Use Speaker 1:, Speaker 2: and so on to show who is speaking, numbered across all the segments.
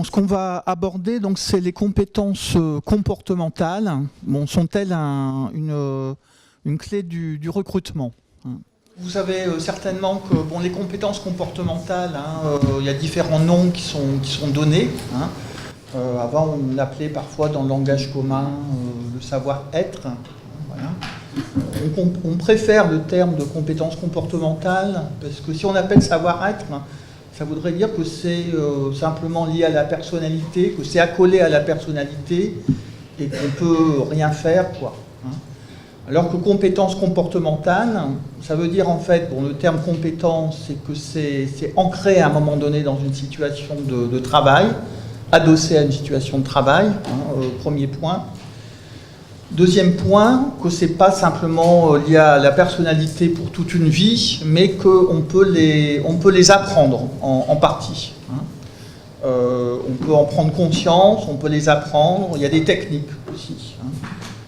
Speaker 1: Ce qu'on va aborder, c'est les compétences comportementales. Bon, sont-elles une clé du recrutement? Vous savez certainement que les compétences comportementales, il y a différents noms qui sont donnés. Avant, on l'appelait parfois dans le langage commun le savoir-être. Voilà. On préfère le terme de compétences comportementales parce que si on appelle savoir-être, ça voudrait dire que c'est simplement lié à la personnalité, que c'est accolé à la personnalité et qu'on ne peut rien faire, quoi. Alors que compétences comportementales, ça veut dire en fait, le terme compétence, c'est que c'est ancré à un moment donné dans une situation de travail, adossé à une situation de travail, premier point. Deuxième point, que ce n'est pas simplement lié à la personnalité pour toute une vie, mais qu'on peut les apprendre en partie. On peut en prendre conscience, on peut les apprendre, il y a des techniques aussi.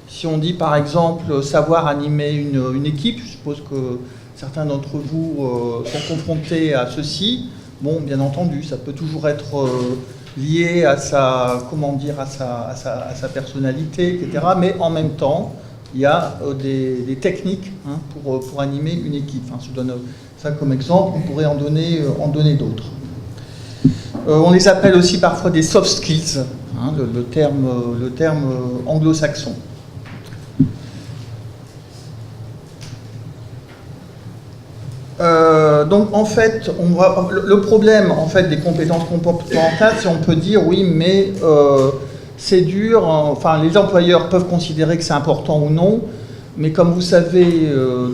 Speaker 1: Si on dit par exemple savoir animer une équipe, je suppose que certains d'entre vous sont confrontés à ceci, bien entendu, ça peut toujours être lié à sa personnalité, etc. Mais en même temps, il y a des techniques pour animer une équipe. Je donne ça comme exemple, on pourrait en donner d'autres. On les appelle aussi parfois des soft skills, le terme anglo-saxon. Donc en fait, le problème en fait des compétences comportementales, c'est on peut dire oui, mais c'est dur. Les employeurs peuvent considérer que c'est important ou non, mais comme vous savez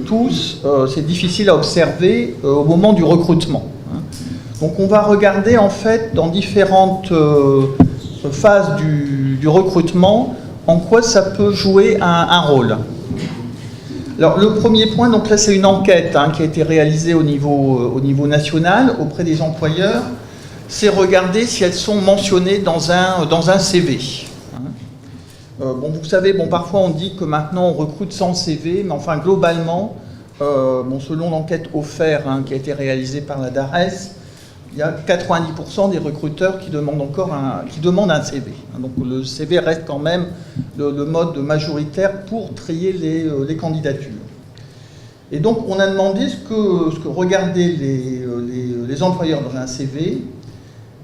Speaker 1: tous, c'est difficile à observer au moment du recrutement. Donc on va regarder en fait dans différentes phases du recrutement en quoi ça peut jouer un rôle. Alors le premier point, donc là c'est une enquête qui a été réalisée au niveau national auprès des employeurs, c'est regarder si elles sont mentionnées dans un CV. Vous savez, parfois on dit que maintenant on recrute sans CV, mais enfin globalement, selon l'enquête OFER qui a été réalisée par la DARES, il y a 90% des recruteurs qui demandent un CV. Donc le CV reste quand même le mode majoritaire pour trier les candidatures. Et donc on a demandé ce que regardaient les employeurs dans un CV,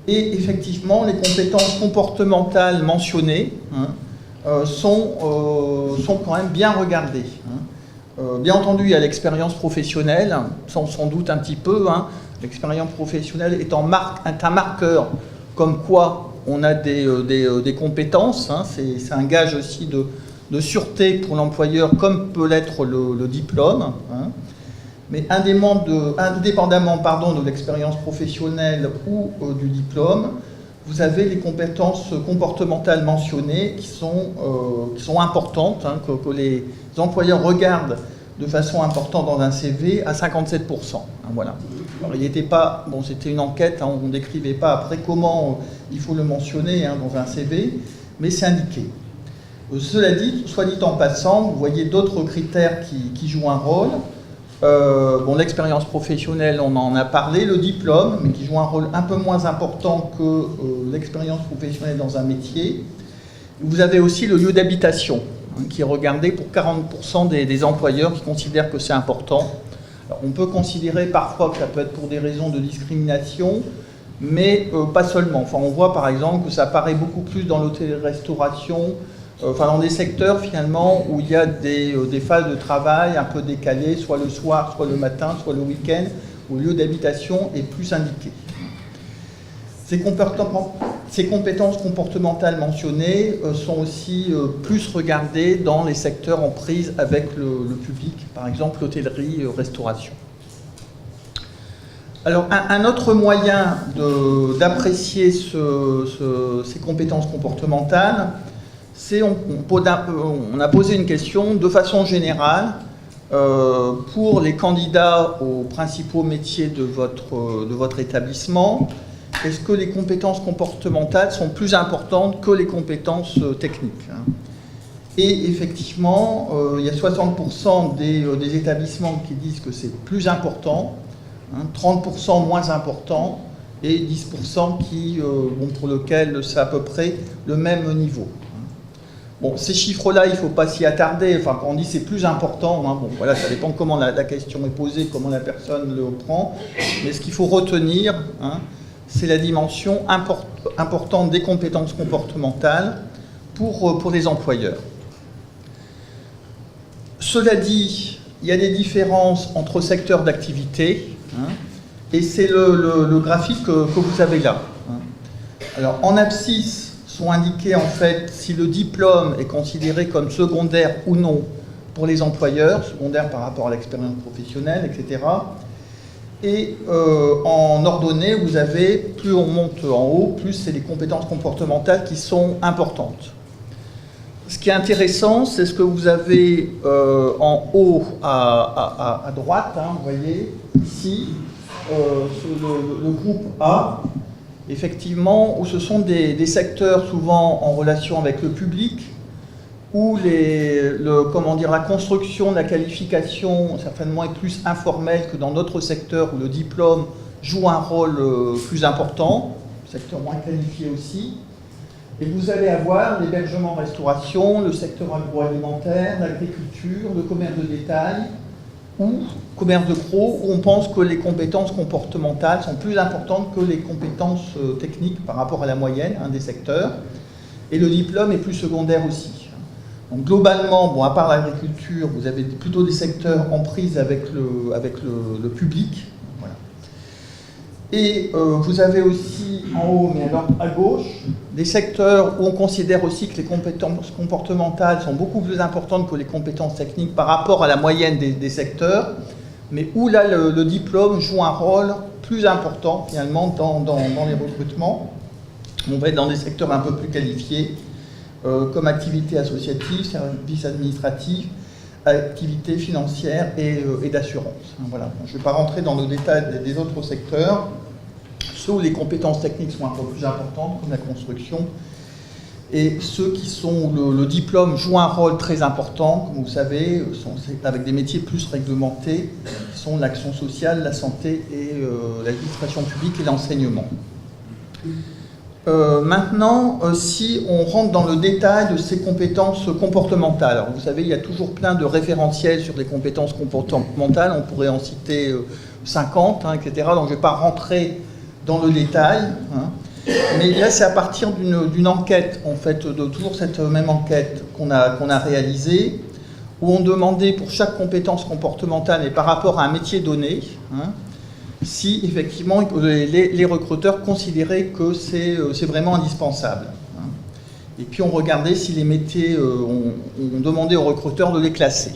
Speaker 1: et effectivement les compétences comportementales mentionnées sont quand même bien regardées. Bien entendu, il y a l'expérience professionnelle, sans doute un petit peu. L'expérience professionnelle est un marqueur comme quoi on a des compétences. C'est un gage aussi de sûreté pour l'employeur, comme peut l'être le diplôme. Mais indépendamment de l'expérience professionnelle ou du diplôme, vous avez les compétences comportementales mentionnées qui sont importantes, que les employeurs regardent de façon importante dans un CV à 57%. Voilà. Alors, il n'était pas, c'était une enquête, on ne décrivait pas après comment il faut le mentionner dans un CV, mais c'est indiqué. Cela dit, soit dit en passant, vous voyez d'autres critères qui jouent un rôle. L'expérience professionnelle, on en a parlé, le diplôme, mais qui joue un rôle un peu moins important que l'expérience professionnelle dans un métier. Vous avez aussi le lieu d'habitation, qui est regardé pour 40% des employeurs qui considèrent que c'est important. Alors, on peut considérer parfois que ça peut être pour des raisons de discrimination, mais pas seulement. On voit par exemple que ça apparaît beaucoup plus dans l'hôtellerie-restauration, dans des secteurs finalement où il y a des phases de travail un peu décalées, soit le soir, soit le matin, soit le week-end, où le lieu d'habitation est plus indiqué. Ces compétences comportementales mentionnées sont aussi plus regardées dans les secteurs en prise avec le public, par exemple l'hôtellerie, restauration. Alors un autre moyen d'apprécier ces compétences comportementales, c'est on a posé une question de façon générale pour les candidats aux principaux métiers de votre établissement. Est-ce que les compétences comportementales sont plus importantes que les compétences techniques? Et effectivement, il y a 60% des établissements qui disent que c'est plus important, 30% moins important, et 10% pour lequel c'est à peu près le même niveau. Bon, ces chiffres-là, il ne faut pas s'y attarder. Enfin, quand on dit c'est plus important, bon, voilà, ça dépend comment la question est posée, comment la personne le prend. Mais ce qu'il faut retenir, c'est la dimension importante des compétences comportementales pour les employeurs. Cela dit, il y a des différences entre secteurs d'activité, et c'est le graphique que vous avez là. Alors, en abscisse, sont indiqués en fait si le diplôme est considéré comme secondaire ou non pour les employeurs, secondaire par rapport à l'expérience professionnelle, etc. Et en ordonnée, vous avez, plus on monte en haut, plus c'est les compétences comportementales qui sont importantes. Ce qui est intéressant, c'est ce que vous avez en haut à droite, vous voyez, ici, le groupe A, effectivement, où ce sont des secteurs souvent en relation avec le public, où la construction, la qualification, certainement, est plus informelle que dans d'autres secteurs où le diplôme joue un rôle plus important, secteur moins qualifié aussi. Et vous allez avoir l'hébergement-restauration, le secteur agroalimentaire, l'agriculture, le commerce de détail, ou commerce de gros, où on pense que les compétences comportementales sont plus importantes que les compétences techniques par rapport à la moyenne des secteurs. Et le diplôme est plus secondaire aussi. Donc globalement, à part l'agriculture, vous avez plutôt des secteurs en prise avec le public. Voilà. Et vous avez aussi en haut, mais alors à gauche, des secteurs où on considère aussi que les compétences comportementales sont beaucoup plus importantes que les compétences techniques par rapport à la moyenne des secteurs, mais où là le diplôme joue un rôle plus important finalement dans les recrutements. On va être dans des secteurs un peu plus qualifiés, comme activité associative, services administratifs, activité financière et d'assurance. Voilà. Je ne vais pas rentrer dans le détail des autres secteurs. Ceux où les compétences techniques sont un peu plus importantes, comme la construction, et ceux où le diplôme joue un rôle très important, comme vous savez, avec des métiers plus réglementés, qui sont l'action sociale, la santé et l'administration publique et l'enseignement. Maintenant, si on rentre dans le détail de ces compétences comportementales, alors vous savez, il y a toujours plein de référentiels sur les compétences comportementales, on pourrait en citer 50, etc. Donc je ne vais pas rentrer dans le détail, mais là c'est à partir d'une enquête, en fait, de toujours cette même enquête qu'on a réalisée, où on demandait pour chaque compétence comportementale et par rapport à un métier donné, si effectivement les recruteurs considéraient que c'est vraiment indispensable. Et puis on regardait si les métiers, on demandait aux recruteurs de les classer.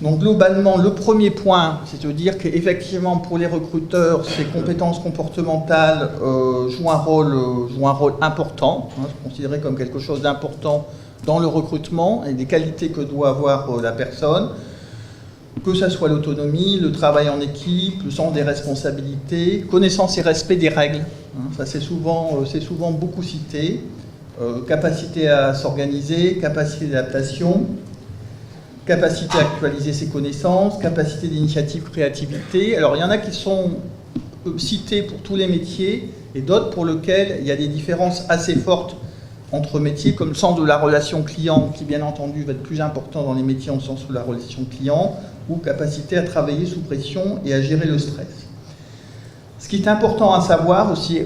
Speaker 1: Donc globalement, le premier point, c'est de dire qu'effectivement pour les recruteurs, ces compétences comportementales jouent un rôle important, c'est considéré comme quelque chose d'important dans le recrutement et des qualités que doit avoir la personne, que ce soit l'autonomie, le travail en équipe, le sens des responsabilités, connaissance et respect des règles, ça c'est souvent beaucoup cité, capacité à s'organiser, capacité d'adaptation, capacité à actualiser ses connaissances, capacité d'initiative, créativité. Alors il y en a qui sont cités pour tous les métiers et d'autres pour lesquels il y a des différences assez fortes entre métiers, comme le sens de la relation client, qui bien entendu va être plus important dans les métiers en sens de la relation client, ou capacité à travailler sous pression et à gérer le stress. Ce qui est important à savoir aussi,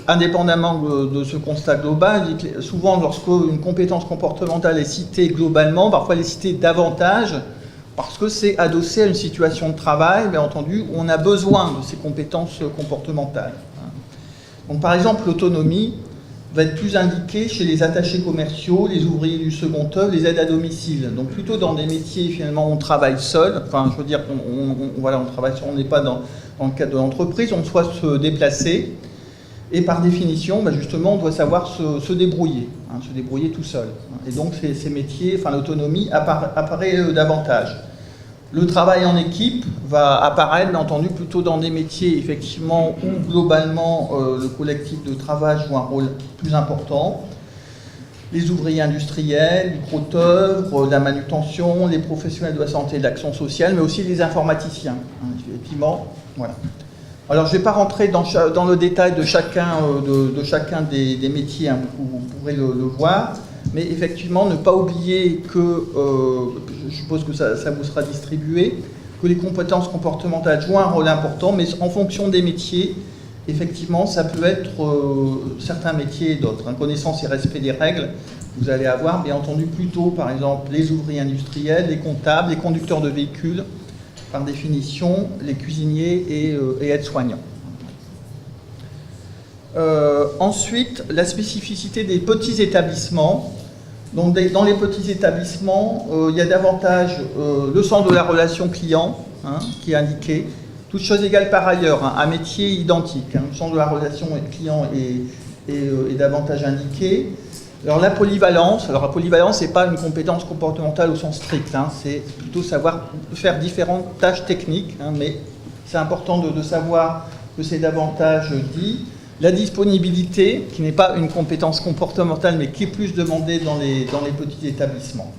Speaker 1: indépendamment de ce constat global, souvent lorsque une compétence comportementale est citée globalement, parfois elle est citée davantage parce que c'est adossé à une situation de travail, bien entendu, où on a besoin de ces compétences comportementales. Donc par exemple, l'autonomie va être plus indiquée chez les attachés commerciaux, les ouvriers du second œuvre, les aides à domicile. Donc plutôt dans des métiers finalement où on travaille seul, enfin je veux dire on travaille seul, on n'est pas dans le cadre de l'entreprise, on doit se déplacer et par définition, justement, on doit savoir se débrouiller tout seul. Et donc ces métiers, enfin l'autonomie apparaît davantage. Le travail en équipe va apparaître, bien entendu, plutôt dans des métiers, effectivement, où globalement le collectif de travail joue un rôle plus important. Les ouvriers industriels, les gros-œuvres, la manutention, les professionnels de la santé et de l'action sociale, mais aussi les informaticiens, effectivement. Voilà. Alors, je ne vais pas rentrer dans le détail de chacun, des métiers, hein, vous pourrez le voir, mais effectivement, ne pas oublier que, je suppose que ça vous sera distribué, que les compétences comportementales jouent un rôle important, mais en fonction des métiers, effectivement, ça peut être certains métiers et d'autres. Connaissance et respect des règles, vous allez avoir, bien entendu, plutôt, par exemple, les ouvriers industriels, les comptables, les conducteurs de véhicules, par définition, les cuisiniers et aides-soignants. Ensuite, la spécificité des petits établissements. Donc, dans les petits établissements, il y a davantage le sens de la relation client, qui est indiqué. Toutes choses égales par ailleurs, un métier identique. Le sens de la relation client est davantage indiqué. Alors la polyvalence, c'est pas une compétence comportementale au sens strict, c'est plutôt savoir faire différentes tâches techniques, mais c'est important de savoir que c'est davantage dit. La disponibilité, qui n'est pas une compétence comportementale, mais qui est plus demandée dans les petits établissements.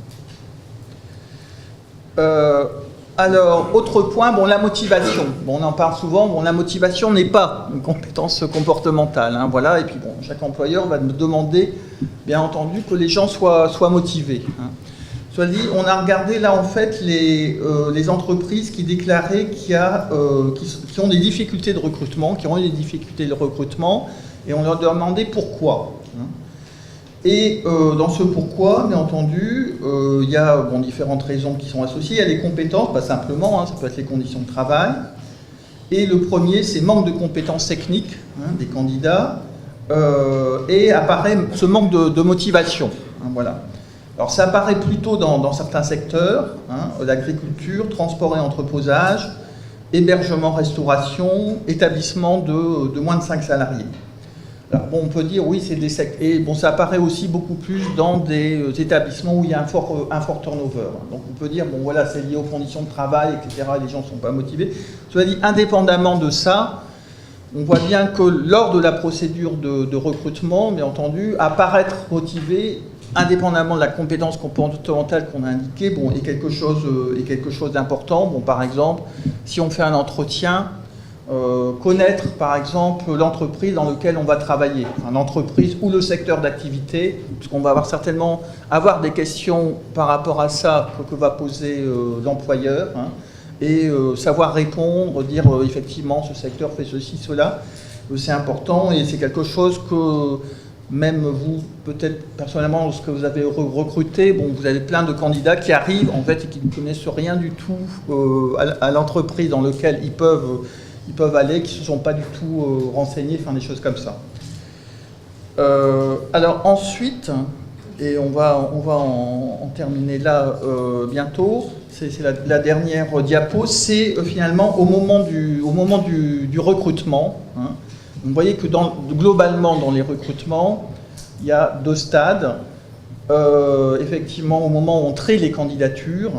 Speaker 1: Alors, autre point, la motivation. On en parle souvent, la motivation n'est pas une compétence comportementale. Voilà, et puis chaque employeur va me demander, bien entendu, que les gens soient motivés. Soit dit, on a regardé là, en fait, les entreprises qui déclaraient qui ont des difficultés de recrutement, qui ont eu des difficultés de recrutement, et on leur demandait pourquoi. Et dans ce pourquoi, bien entendu, il y a différentes raisons qui sont associées. Il y a les compétences, pas simplement, ça peut être les conditions de travail. Et le premier, c'est manque de compétences techniques des candidats. Et apparaît ce manque de motivation. Voilà. Alors ça apparaît plutôt dans certains secteurs, l'agriculture, transport et entreposage, hébergement, restauration, établissement de moins de 5 salariés. Alors, on peut dire, oui, c'est des secteurs. Et ça apparaît aussi beaucoup plus dans des établissements où il y a un fort turnover. Donc, on peut dire, voilà, c'est lié aux conditions de travail, etc. Les gens ne sont pas motivés. Cela dit, indépendamment de ça, on voit bien que lors de la procédure de recrutement, bien entendu, apparaître motivé, indépendamment de la compétence comportementale qu'on a indiquée, est quelque chose d'important. Par exemple, si on fait un entretien, connaître par exemple l'entreprise dans laquelle on va travailler, l'entreprise ou le secteur d'activité, puisqu'on va certainement avoir des questions par rapport à ça que va poser l'employeur, et savoir répondre, dire effectivement ce secteur fait ceci, cela, c'est important et c'est quelque chose que même vous, peut-être personnellement, lorsque vous avez recruté, vous avez plein de candidats qui arrivent en fait et qui ne connaissent rien du tout à l'entreprise dans laquelle ils peuvent aller, qui ne se sont pas du tout renseignés, des choses comme ça. Alors ensuite, et on va en terminer là bientôt, c'est la dernière diapo, c'est finalement au moment du recrutement. Vous voyez que globalement dans les recrutements, il y a 2 stades. Effectivement, au moment où on trie les candidatures,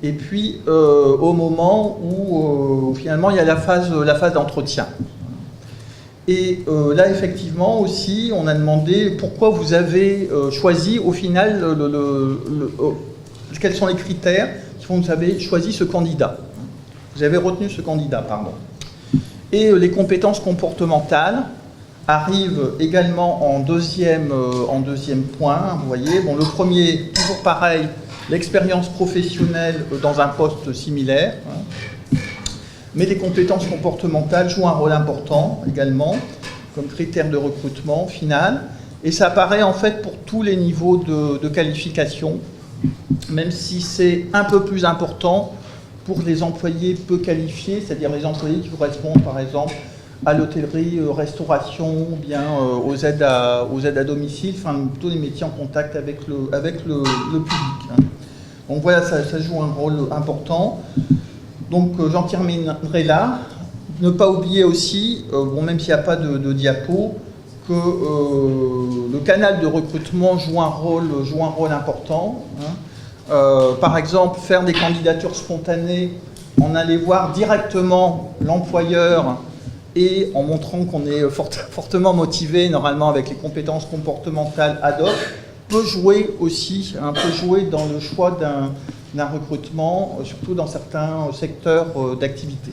Speaker 1: et puis au moment où finalement il y a la phase d'entretien. Et là effectivement aussi on a demandé pourquoi vous avez choisi au final, quels sont les critères qui font que vous avez choisi ce candidat. Vous avez retenu ce candidat, pardon. Et les compétences comportementales arrivent également en deuxième point. Vous voyez, le premier, toujours pareil, l'expérience professionnelle dans un poste similaire. Mais les compétences comportementales jouent un rôle important également, comme critère de recrutement final. Et ça apparaît en fait pour tous les niveaux de qualification, même si c'est un peu plus important pour les employés peu qualifiés, c'est-à-dire les employés qui correspondent par exemple à l'hôtellerie, restauration, ou bien aux aides à domicile, plutôt les métiers en contact avec le public. Donc voilà, ça joue un rôle important. Donc j'en terminerai là. Ne pas oublier aussi, même s'il n'y a pas de diapo, que le canal de recrutement joue un rôle important. Par exemple, faire des candidatures spontanées, en aller voir directement l'employeur et en montrant qu'on est fortement motivé, normalement avec les compétences comportementales ad hoc, peut jouer dans le choix d'un recrutement, surtout dans certains secteurs d'activité.